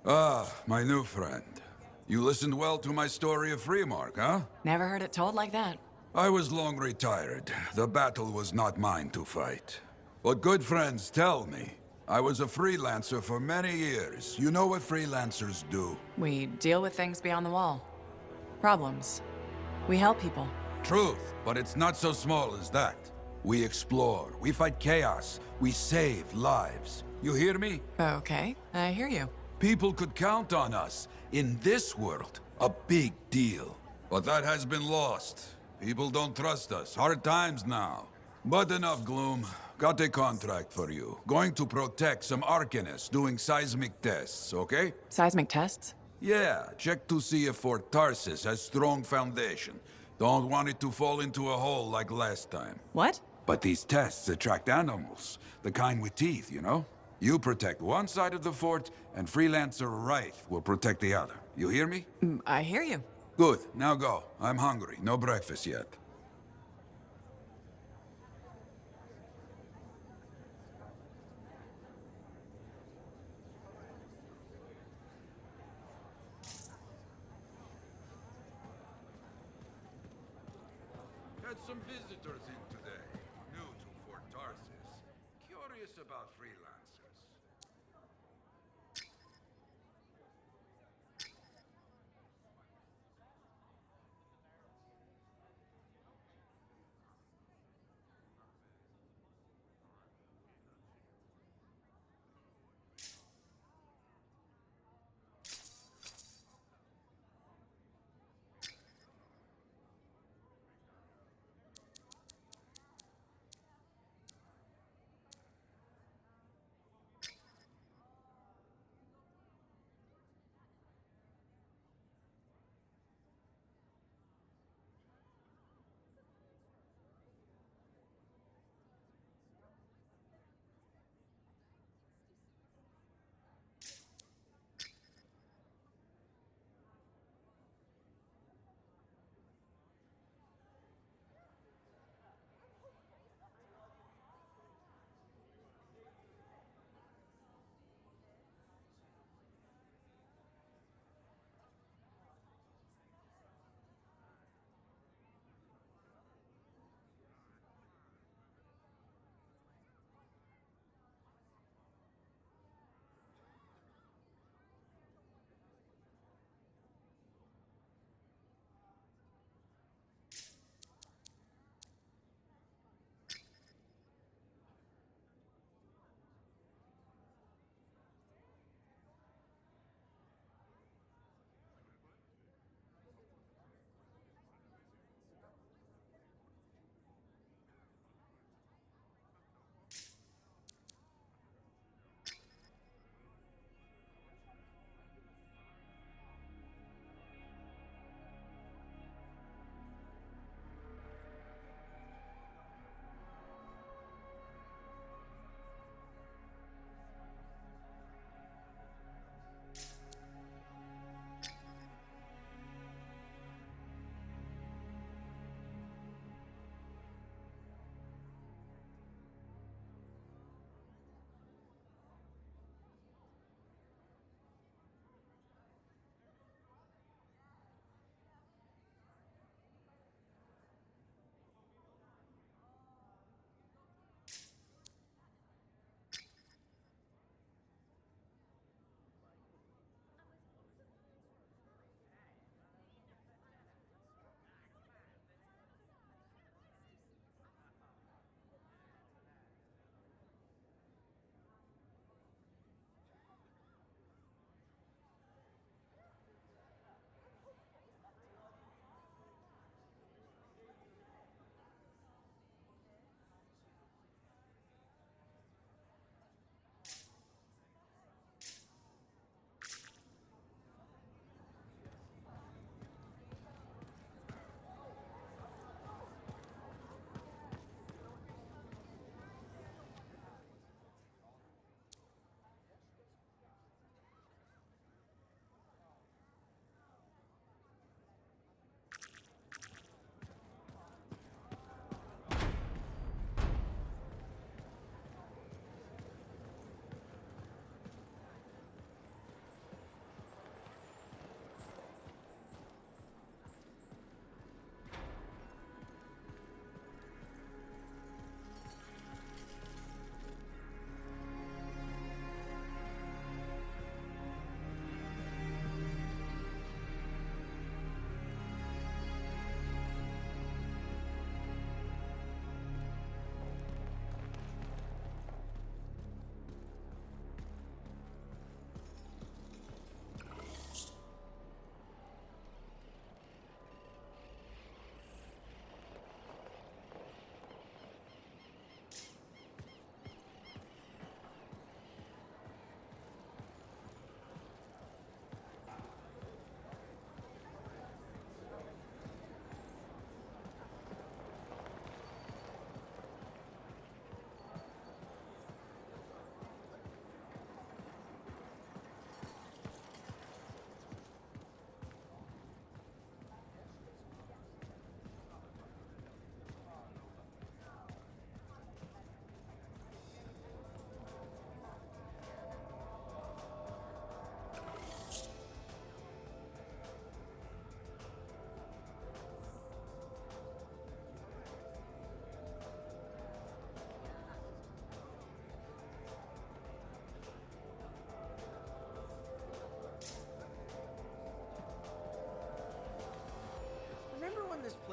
Ah, my new friend. You listened well to my story of Freemark, huh? Never heard it told like that. I was long retired. The battle was not mine to fight. But good friends tell me. I was a freelancer for many years. You know what freelancers do? We deal with things beyond the wall. Problems. We help people. Truth, but it's not so small as that. We explore, we fight chaos, we save lives. You hear me? Okay, I hear you. People could count on us. In this world, a big deal. But that has been lost. People don't trust us. Hard times now. But enough gloom. Got a contract for you. Going to protect some Arcanists doing seismic tests, okay? Seismic tests? Yeah, check to see if Fort Tarsis has strong foundation. Don't want it to fall into a hole like last time. What? But these tests attract animals. The kind with teeth, you know? You protect one side of the fort, and Freelancer Wraith will protect the other. You hear me? I hear you. Good, now go. I'm hungry. No breakfast yet. Had some visitors in today. New to Fort Tarsis. Curious about freelancers.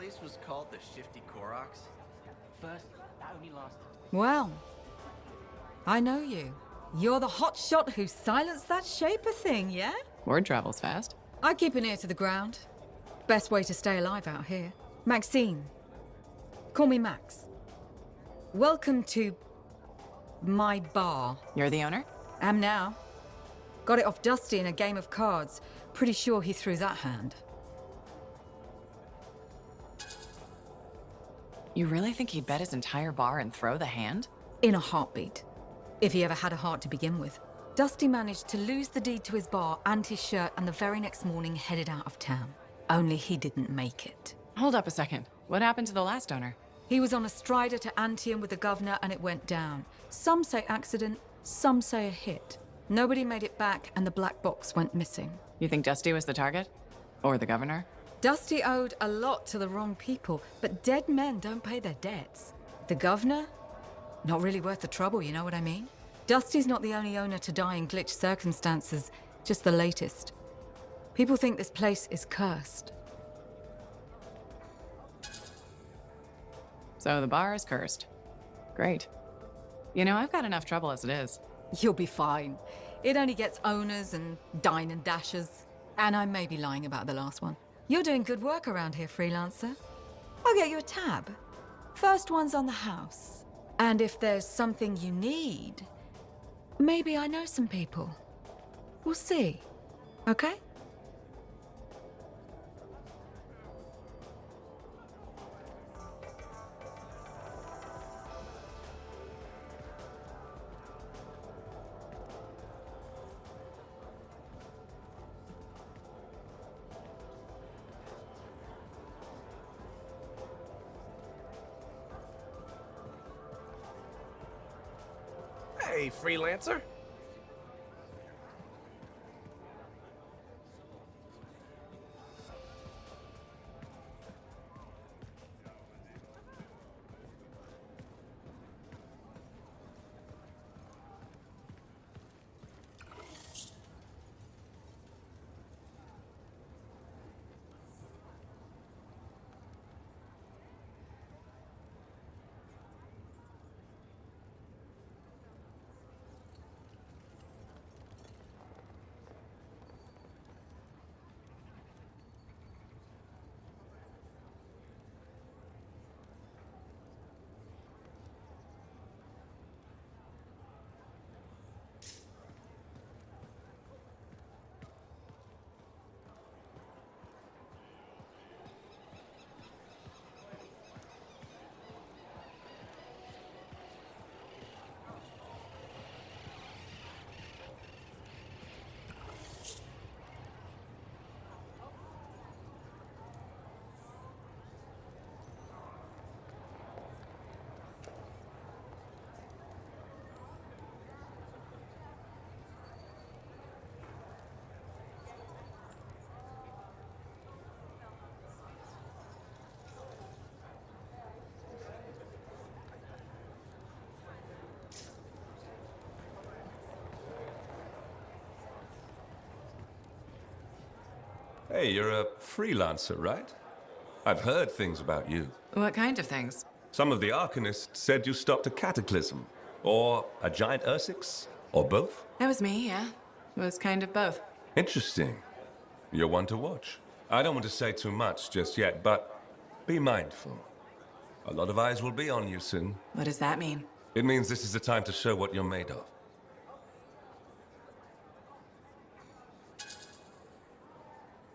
place was called the Shifty Koroks? First, that only lasted. Well, I know you. You're the hotshot who silenced that Shaper thing, yeah? Word travels fast. I keep an ear to the ground. Best way to stay alive out here. Maxine. Call me Max. Welcome to my bar. You're the owner? Am now. Got it off Dusty in a game of cards. Pretty sure he threw that hand. You really think he'd bet his entire bar and throw the hand? In a heartbeat. If he ever had a heart to begin with. Dusty managed to lose the deed to his bar and his shirt, and the very next morning headed out of town. Only he didn't make it. Hold up a second. What happened to the last owner? He was on a strider to Anthem with the governor and it went down. Some say accident, some say a hit. Nobody made it back and the black box went missing. You think Dusty was the target? Or the governor? Dusty owed a lot to the wrong people, but dead men don't pay their debts. The governor? Not really worth the trouble, you know what I mean? Dusty's not the only owner to die in glitch circumstances, just the latest. People think this place is cursed. So the bar is cursed. Great. You know, I've got enough trouble as it is. You'll be fine. It only gets owners and dine and dashers. And I may be lying about the last one. You're doing good work around here, freelancer. I'll get you a tab. First one's on the house. And if there's something you need, maybe I know some people. We'll see. Okay? Hey, freelancer. Hey, you're a freelancer, right? I've heard things about you. What kind of things? Some of the Arcanists said you stopped a cataclysm, or a giant Ursix, or both. That was me, yeah. It was kind of both. Interesting. You're one to watch. I don't want to say too much just yet, but be mindful. A lot of eyes will be on you soon. What does that mean? It means this is the time to show what you're made of.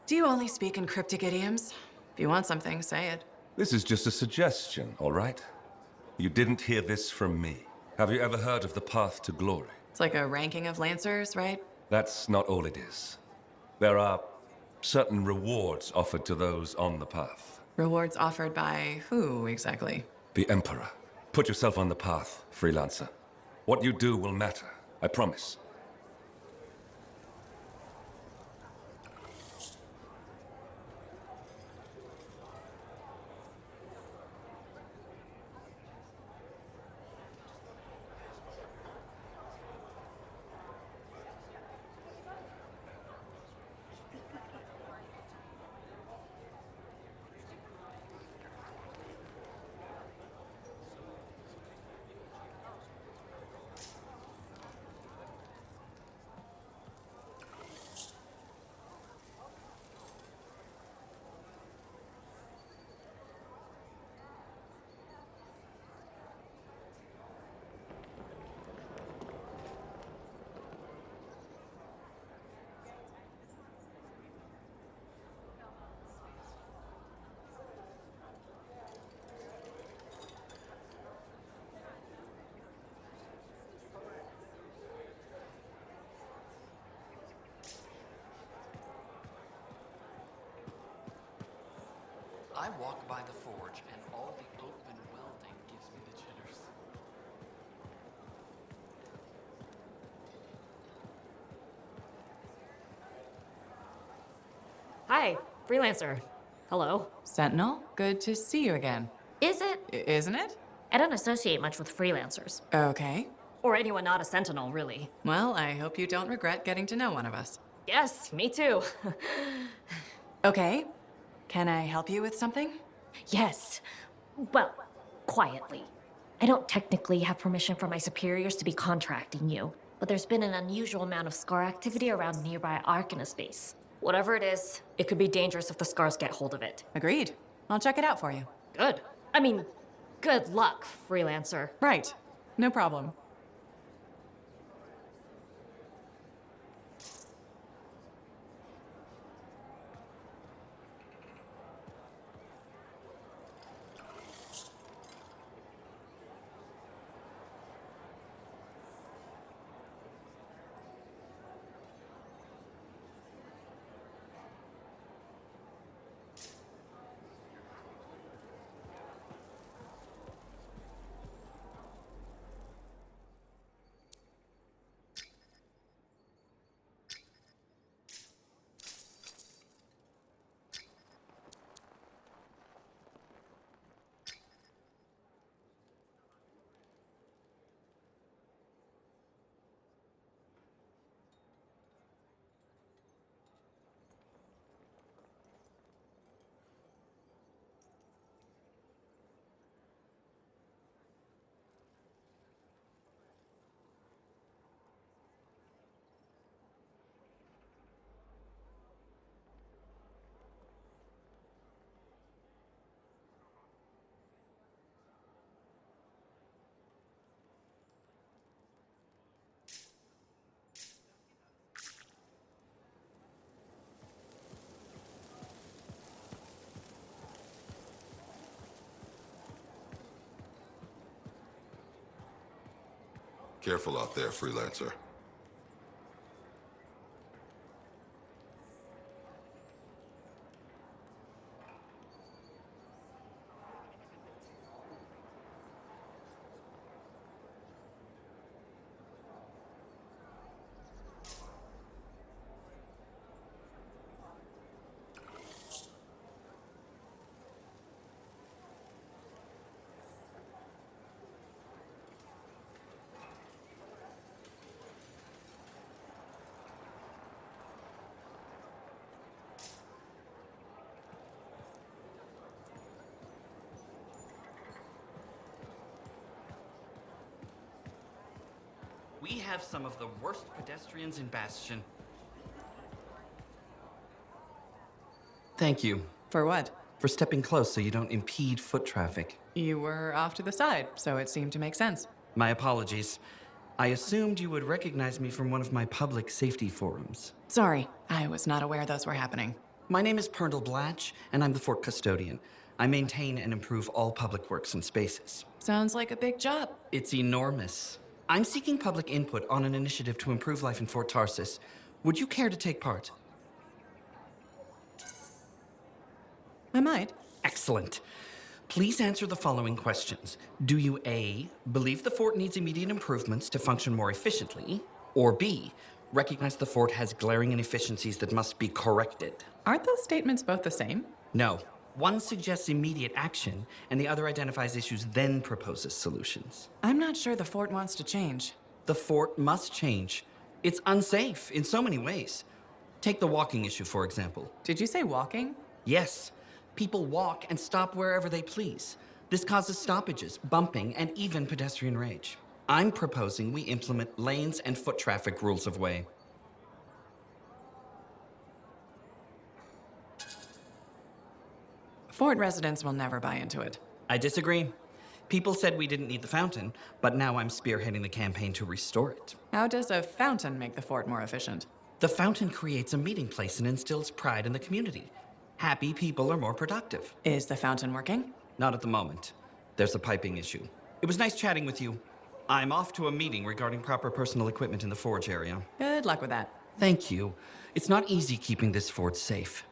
Do you only speak in cryptic idioms? If you want something, say it. This is just a suggestion, all right? You didn't hear this from me. Have you ever heard of the path to glory? It's like a ranking of Lancers, right? That's not all it is. There are certain rewards offered to those on the path. Rewards offered by who, exactly? The Emperor. Put yourself on the path, freelancer. What you do will matter, I promise. I walk by the forge and all the open welding gives me the jitters. Hi, freelancer. Hello. Sentinel, good to see you again. Is it? Isn't it? I don't associate much with freelancers. Okay. Or anyone not a sentinel, really. Well, I hope you don't regret getting to know one of us. Yes, me too. Okay. Can I help you with something? Yes. Well, quietly. I don't technically have permission from my superiors to be contracting you, but there's been an unusual amount of scar activity around nearby Arcana space. Whatever it is, it could be dangerous if the scars get hold of it. Agreed. I'll check it out for you. Good. I mean, good luck, freelancer. Right. No problem. Careful out there, freelancer. We have some of the worst pedestrians in Bastion. Thank you For what? for stepping close so you don't impede foot traffic. You were off to the side, so it seemed to make sense. My apologies. I assumed you would recognize me from one of my public safety forums. Sorry, I was not aware those were happening. My name is Pernell Blatch, and I'm the fort custodian. I maintain and improve all public works and spaces. Sounds like a big job. It's enormous. I'm seeking public input on an initiative to improve life in Fort Tarsis. Would you care to take part? I might. Excellent. Please answer the following questions. Do you A, believe the fort needs immediate improvements to function more efficiently? Or B, recognize the fort has glaring inefficiencies that must be corrected? Aren't those statements both the same? No. One suggests immediate action, and the other identifies issues, then proposes solutions. I'm not sure the fort wants to change. The fort must change. It's unsafe in so many ways. Take the walking issue, for example. Did you say walking? Yes, people walk and stop wherever they please. This causes stoppages, bumping, and even pedestrian rage. I'm proposing we implement lanes and foot traffic rules of way. Fort residents will never buy into it. I disagree. People said we didn't need the fountain, but now I'm spearheading the campaign to restore it. How does a fountain make the fort more efficient? The fountain creates a meeting place and instills pride in the community. Happy people are more productive. Is the fountain working? Not at the moment. There's a piping issue. It was nice chatting with you. I'm off to a meeting regarding proper personal equipment in the forge area. Good luck with that. Thank you. It's not easy keeping this fort safe.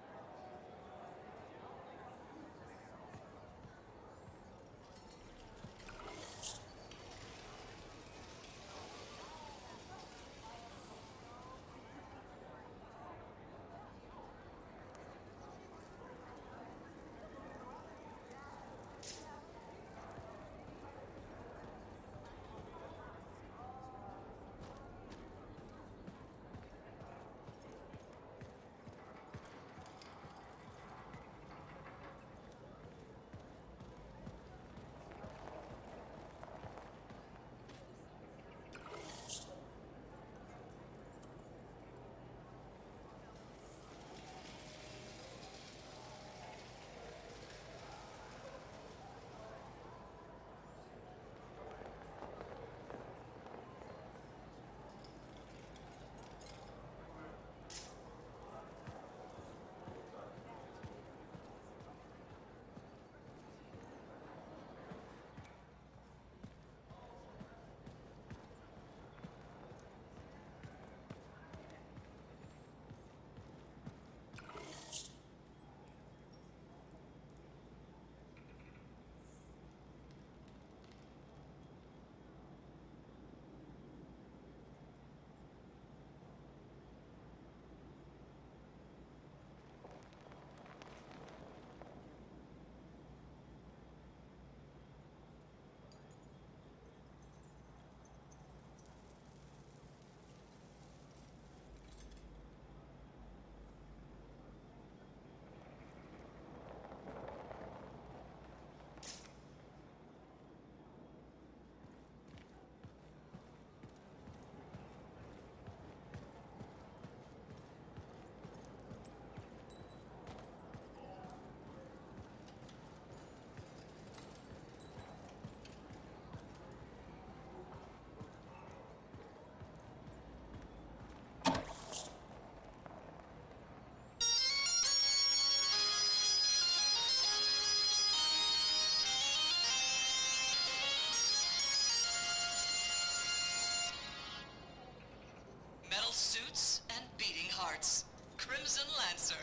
parts. Crimson Lancer.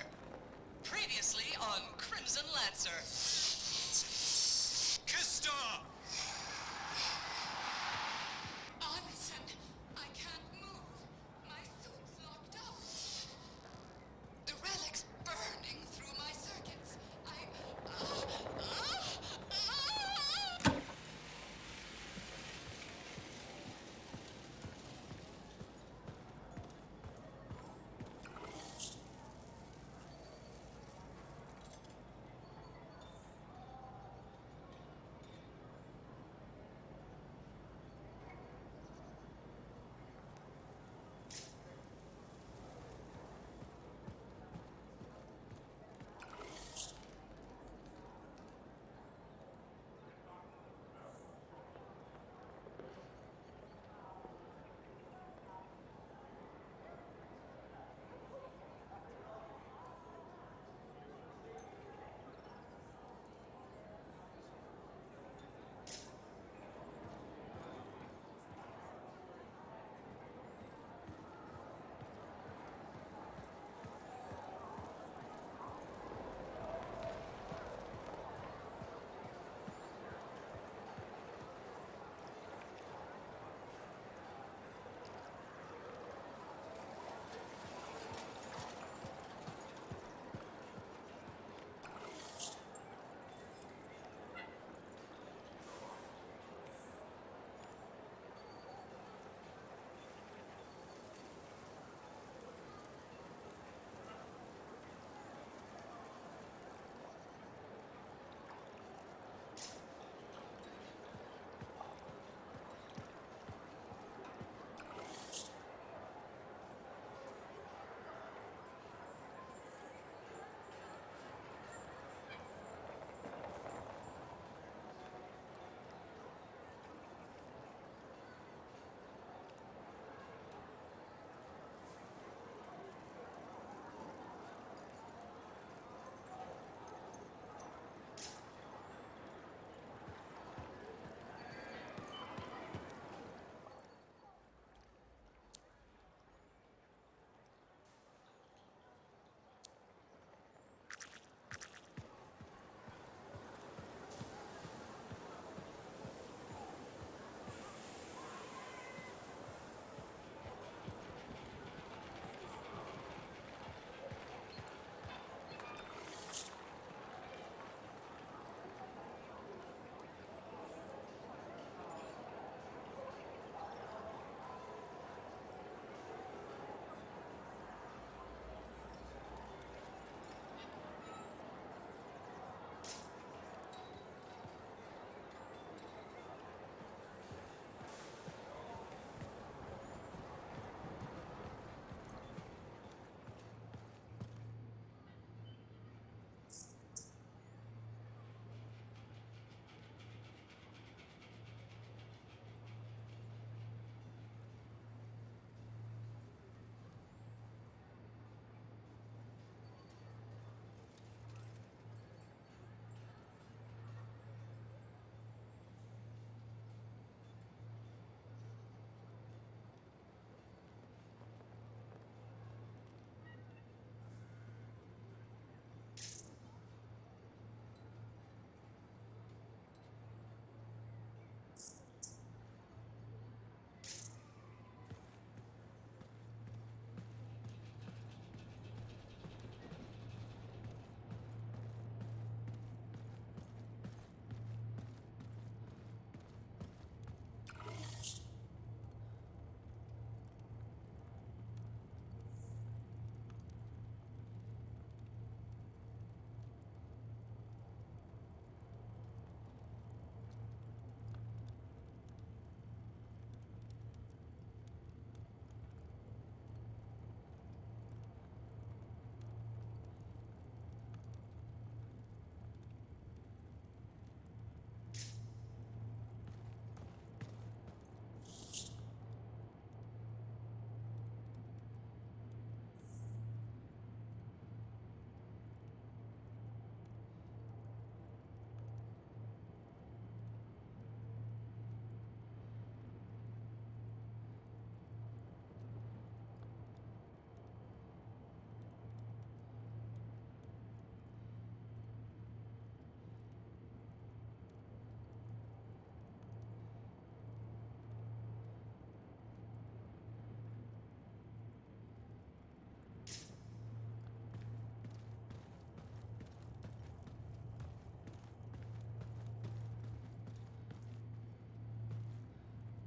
Previously on Crimson Lancer. Kista! Onsen, I can't move. My suit's locked up. The relic's burning through my circuits.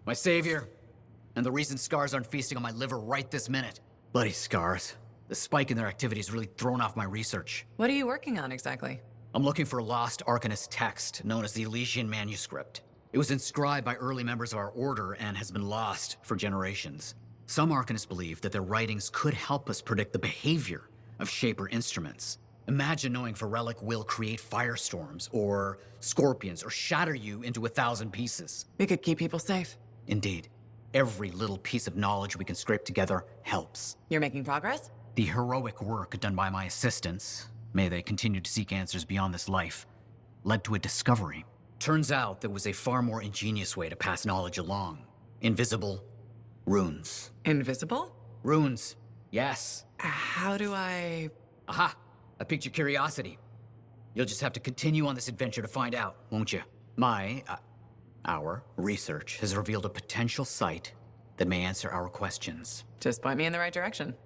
My savior, and the reason scars aren't feasting on my liver right this minute. Bloody scars. The spike in their activity has really thrown off my research. What are you working on exactly? I'm looking for a lost Arcanist text known as the Elysian Manuscript. It was inscribed by early members of our order and has been lost for generations. Some Arcanists believe that their writings could help us predict the behavior of Shaper instruments. Imagine knowing if a relic will create firestorms, or scorpions, or shatter you into 1,000 pieces. We could keep people safe. Indeed. Every little piece of knowledge we can scrape together helps. You're making progress? The heroic work done by my assistants, may they continue to seek answers beyond this life, led to a discovery. Turns out there was a far more ingenious way to pass knowledge along. Invisible runes. Invisible? Runes, yes. How do I... Aha! I piqued your curiosity. You'll just have to continue on this adventure to find out, won't you? Our research has revealed a potential site that may answer our questions. Just point me in the right direction.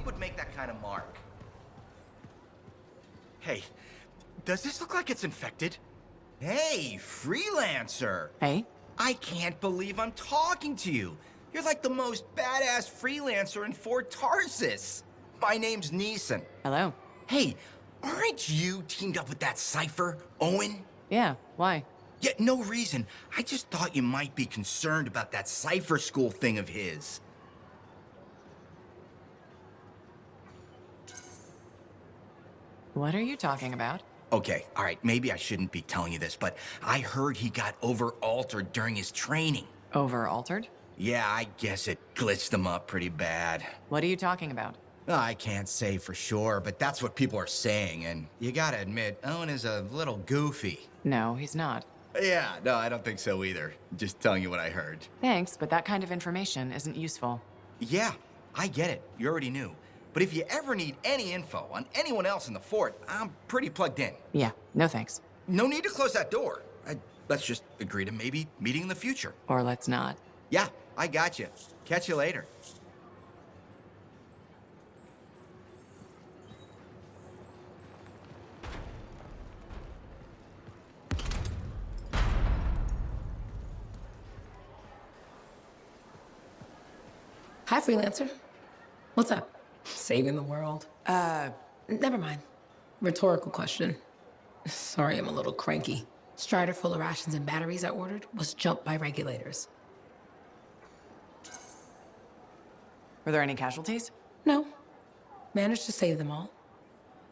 Would make that kind of mark. Hey, does this look like it's infected? Hey, freelancer! Hey? I can't believe I'm talking to you. You're like the most badass freelancer in Fort Tarsis. My name's Neeson. Hello. Hey, aren't you teamed up with that cipher, Owen? Yeah, why? Yeah, no reason. I just thought you might be concerned about that cipher school thing of his. What are you talking about? Okay, all right, maybe I shouldn't be telling you this, but I heard he got over-altered during his training. Over-altered? Yeah, I guess it glitched him up pretty bad. What are you talking about? I can't say for sure, but that's what people are saying, and you gotta admit, Owen is a little goofy. No, he's not. Yeah, no, I don't think so either. Just telling you what I heard. Thanks, but that kind of information isn't useful. Yeah, I get it. You already knew. But if you ever need any info on anyone else in the fort, I'm pretty plugged in. Yeah, no thanks. No need to close that door. Let's just agree to maybe meeting in the future. Or let's not. Yeah, I got you. Catch you later. Hi, Freelancer. What's up? Saving the world? Never mind. Rhetorical question. Sorry, I'm a little cranky. Strider full of rations and batteries I ordered was jumped by regulators. Were there any casualties? No. Managed to save them all.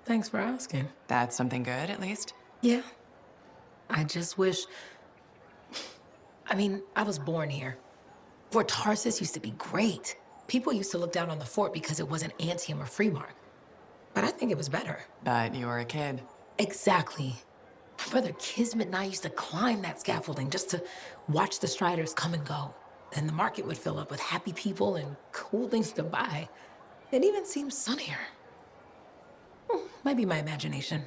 Thanks for asking. That's something good, at least. Yeah. I just wish... I mean, I was born here. Fort Tarsis used to be great. People used to look down on the fort because it wasn't Anthem or Freemark. But I think it was better. But you were a kid. Exactly. My brother Kismet and I used to climb that scaffolding just to watch the Striders come and go. Then the market would fill up with happy people and cool things to buy. It even seemed sunnier. Might be my imagination.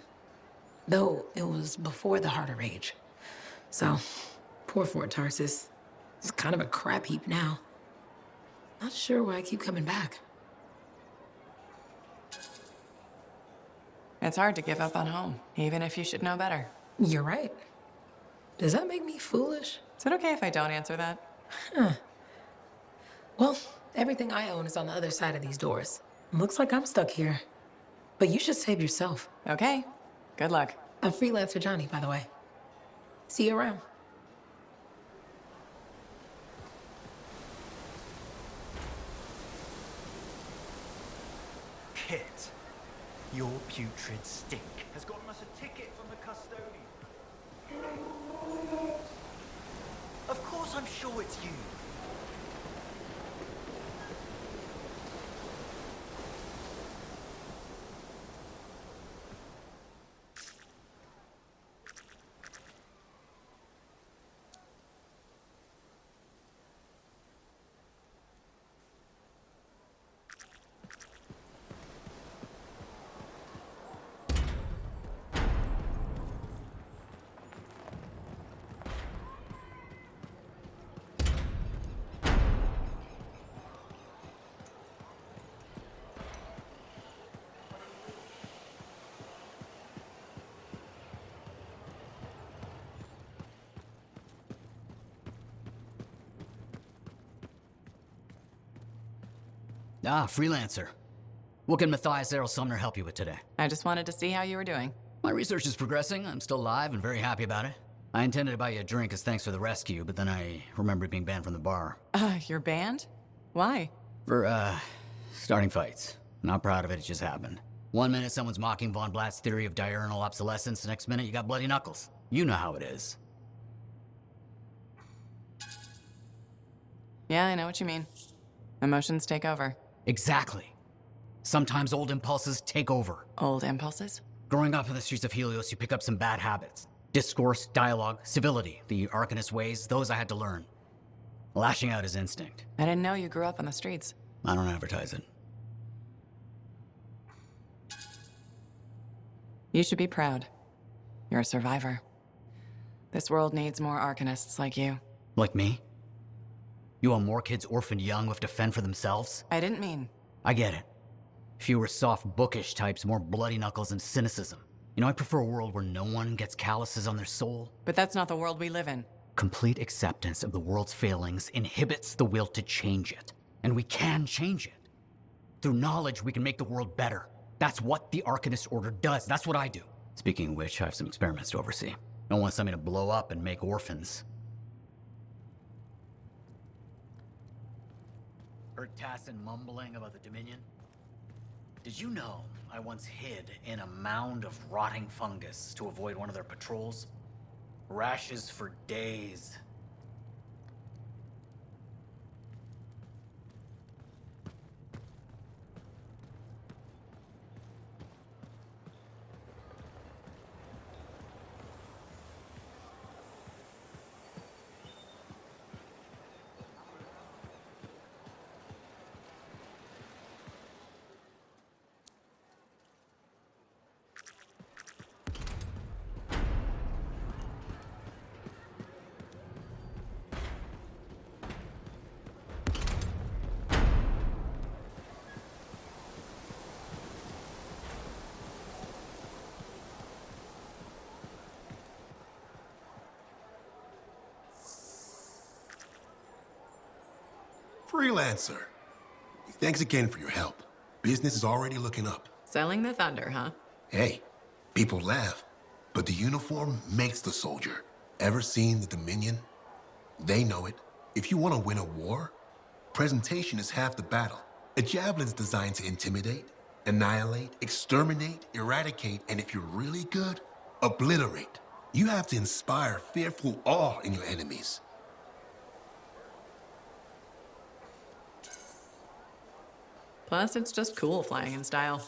Though it was before the Harder Age. So, poor Fort Tarsis. It's kind of a crap heap now. Not sure why I keep coming back. It's hard to give up on home, even if you should know better. You're right. Does that make me foolish? Is it okay if I don't answer that? Huh. Well, everything I own is on the other side of these doors. Looks like I'm stuck here. But you should save yourself. Okay. Good luck. I'm Freelancer Johnny, by the way. See you around. Kit, your putrid stink has gotten us a ticket from the custodian. Of course I'm sure it's you. Ah, Freelancer. What can Matthias Errol Sumner help you with today? I just wanted to see how you were doing. My research is progressing. I'm still alive and very happy about it. I intended to buy you a drink as thanks for the rescue, but then I remembered being banned from the bar. You're banned? Why? For, starting fights. Not proud of it, it just happened. 1 minute someone's mocking Von Blatt's theory of diurnal obsolescence, the next minute you got bloody knuckles. You know how it is. Yeah, I know what you mean. Emotions take over. Exactly. Sometimes old impulses take over. Old impulses? Growing up in the streets of Helios, you pick up some bad habits. Discourse, dialogue, civility, the Arcanist ways, those I had to learn. Lashing out is instinct. I didn't know you grew up on the streets. I don't advertise it. You should be proud. You're a survivor. This world needs more Arcanists like you. Like me? You want more kids orphaned young who have to fend for themselves? I didn't mean... I get it. Fewer soft, bookish types, more bloody knuckles and cynicism. You know, I prefer a world where no one gets calluses on their soul. But that's not the world we live in. Complete acceptance of the world's failings inhibits the will to change it. And we can change it. Through knowledge, we can make the world better. That's what the Arcanist Order does. That's what I do. Speaking of which, I have some experiments to oversee. Don't want something to blow up and make orphans. Heard Tassin mumbling about the Dominion? Did you know I once hid in a mound of rotting fungus to avoid one of their patrols? Rashes for days. Freelancer. Thanks again for your help. Business is already looking up. Selling the thunder, huh? Hey, people laugh, but the uniform makes the soldier. Ever seen the Dominion? They know it. If you want to win a war, presentation is half the battle. A javelin's designed to intimidate, annihilate, exterminate, eradicate, and if you're really good, obliterate. You have to inspire fearful awe in your enemies. Plus, it's just cool flying in style.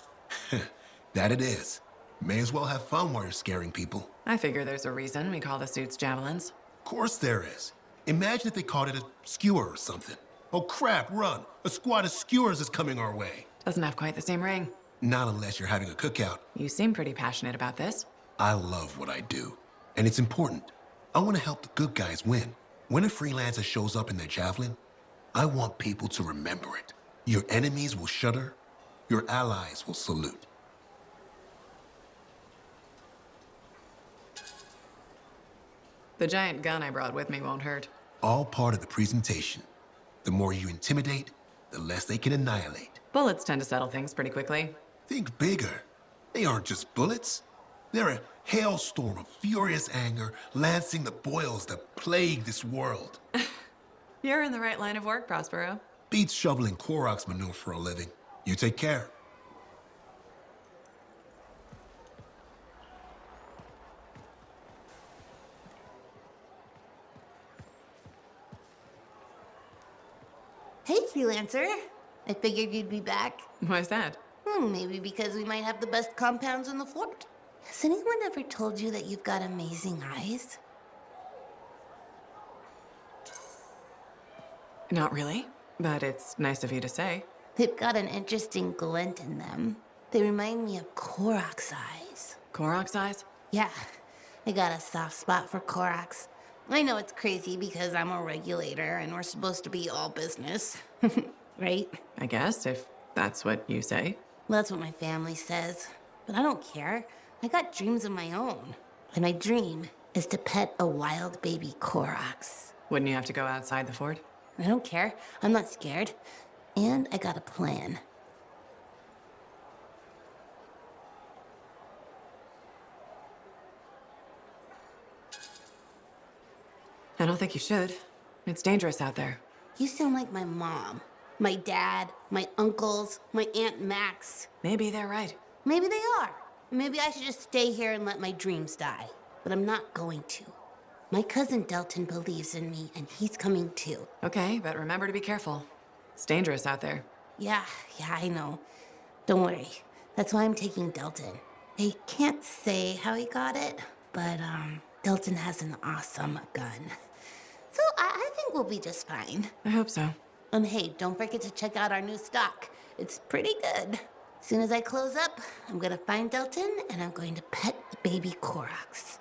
That it is. May as well have fun while you're scaring people. I figure there's a reason we call the suits javelins. Of course there is. Imagine if they called it a skewer or something. Oh crap, run! A squad of skewers is coming our way. Doesn't have quite the same ring. Not unless you're having a cookout. You seem pretty passionate about this. I love what I do, and it's important. I want to help the good guys win. When a freelancer shows up in their javelin, I want people to remember it. Your enemies will shudder, your allies will salute. The giant gun I brought with me won't hurt. All part of the presentation. The more you intimidate, the less they can annihilate. Bullets tend to settle things pretty quickly. Think bigger. They aren't just bullets. They're a hailstorm of furious anger lancing the boils that plague this world. You're in the right line of work, Prospero. Beats shoveling Clorox manure for a living. You take care. Hey, Freelancer. I figured you'd be back. Why's that? Maybe because we might have the best compounds in the fort. Has anyone ever told you that you've got amazing eyes? Not really, but it's nice of you to say. They've got an interesting glint in them. They remind me of Korok's eyes. Korok's eyes? Yeah, I got a soft spot for Korok's. I know it's crazy because I'm a regulator and we're supposed to be all business. Right? I guess, if that's what you say. Well, that's what my family says. But I don't care. I got dreams of my own. And my dream is to pet a wild baby Korok's. Wouldn't you have to go outside the fort? I don't care. I'm not scared. And I got a plan. I don't think you should. It's dangerous out there. You sound like my mom, my dad, my uncles, my Aunt Max. Maybe they're right. Maybe they are. Maybe I should just stay here and let my dreams die. But I'm not going to. My cousin Delton believes in me, and he's coming too. Okay, but remember to be careful. It's dangerous out there. Yeah, I know. Don't worry. That's why I'm taking Delton. I can't say how he got it, but Delton has an awesome gun. So I think we'll be just fine. I hope so. Hey, don't forget to check out our new stock. It's pretty good. As soon as I close up, I'm gonna find Delton and I'm going to pet the baby Korok's.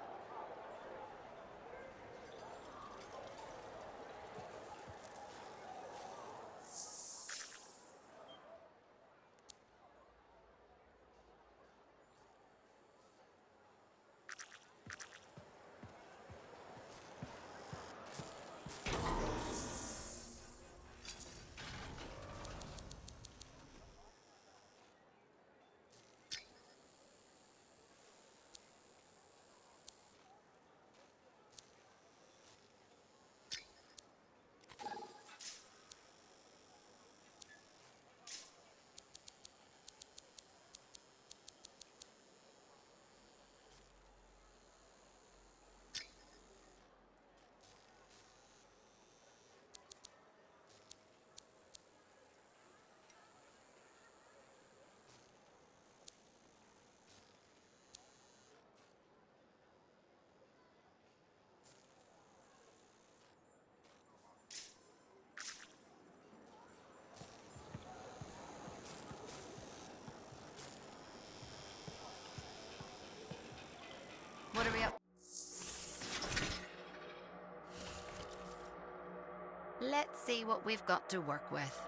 What are we up? Let's see what we've got to work with.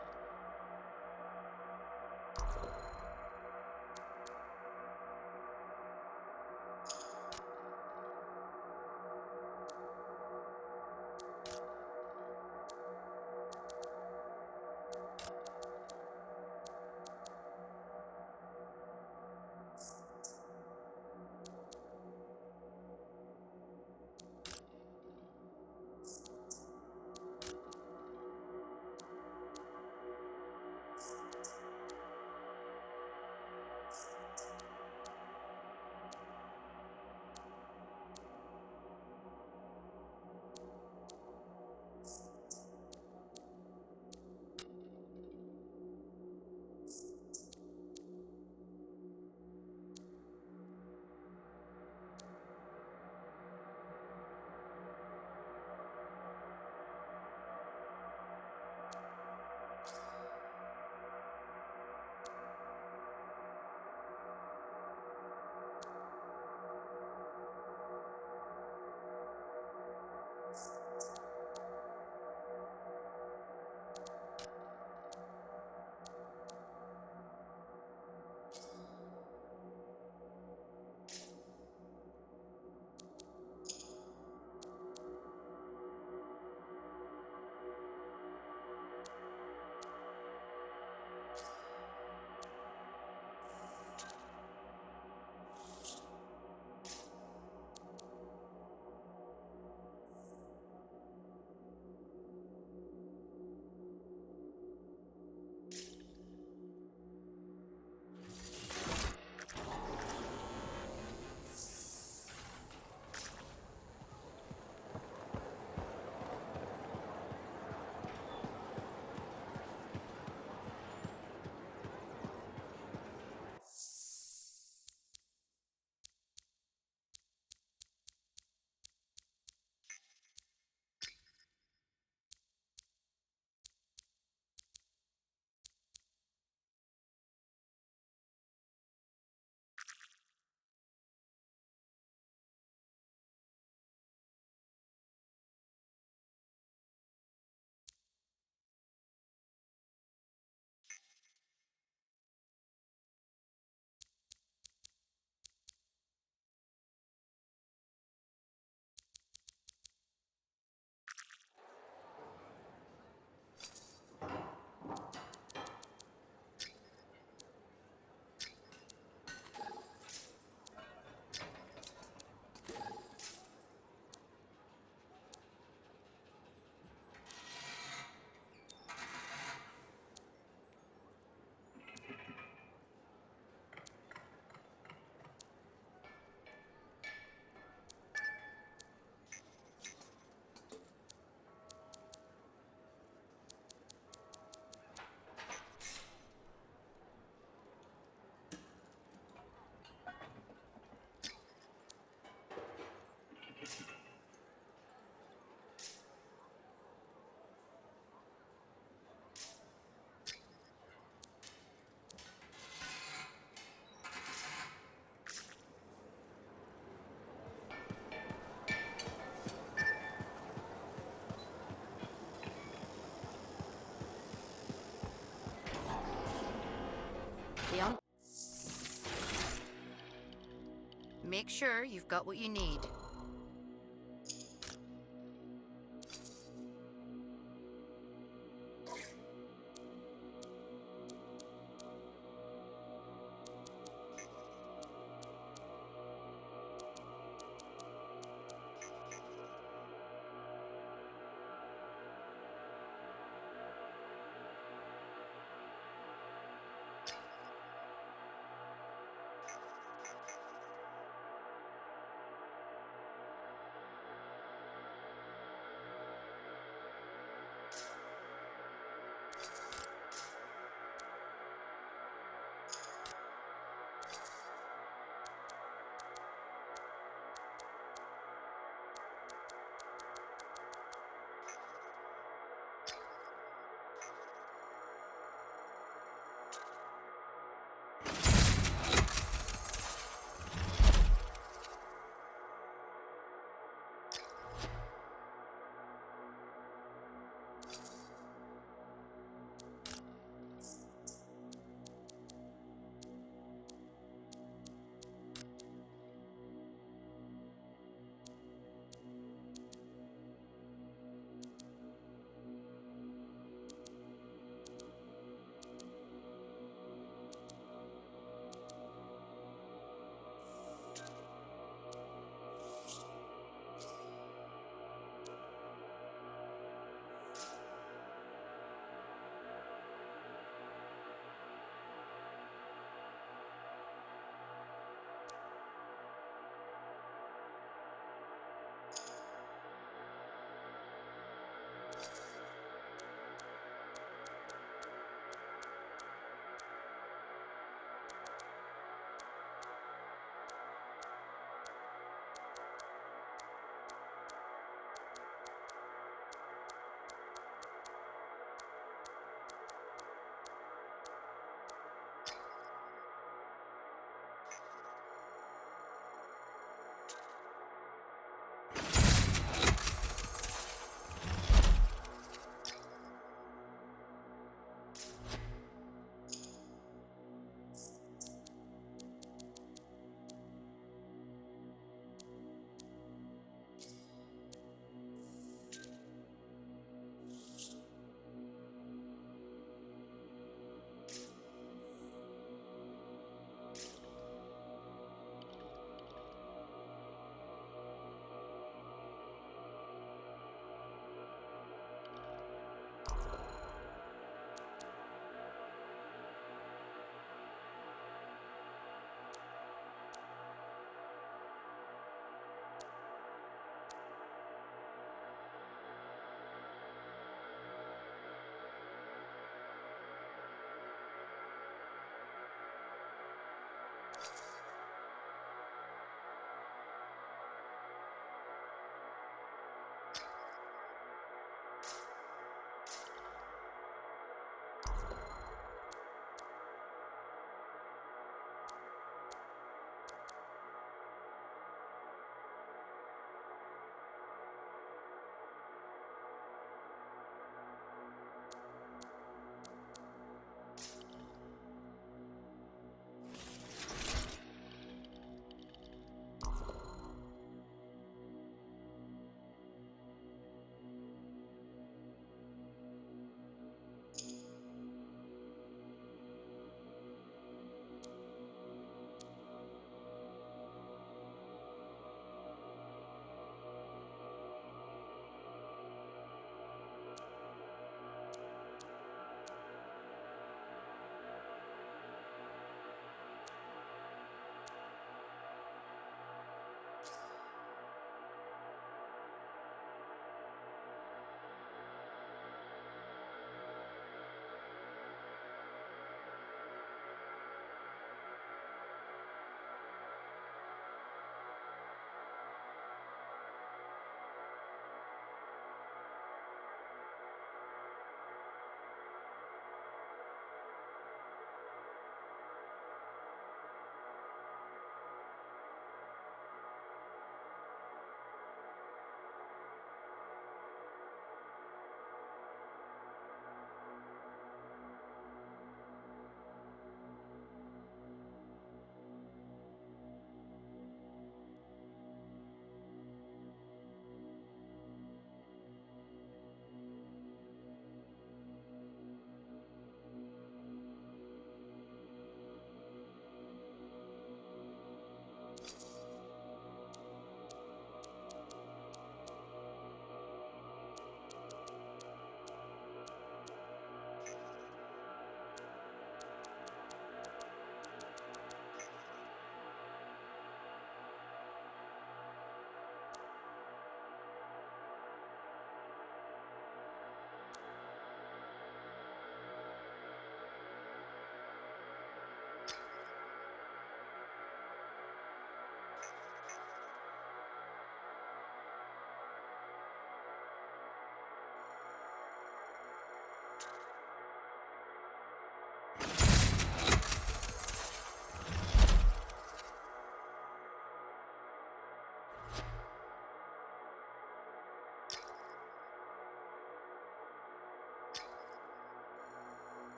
make sure you've got what you need.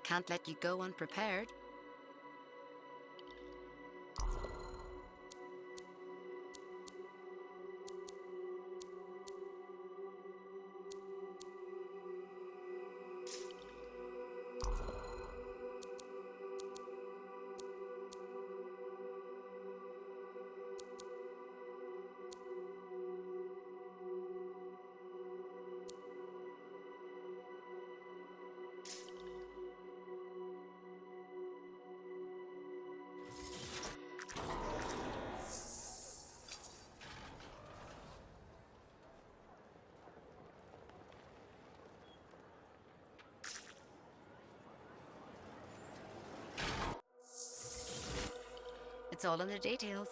Can't let you go unprepared. It's all in the details.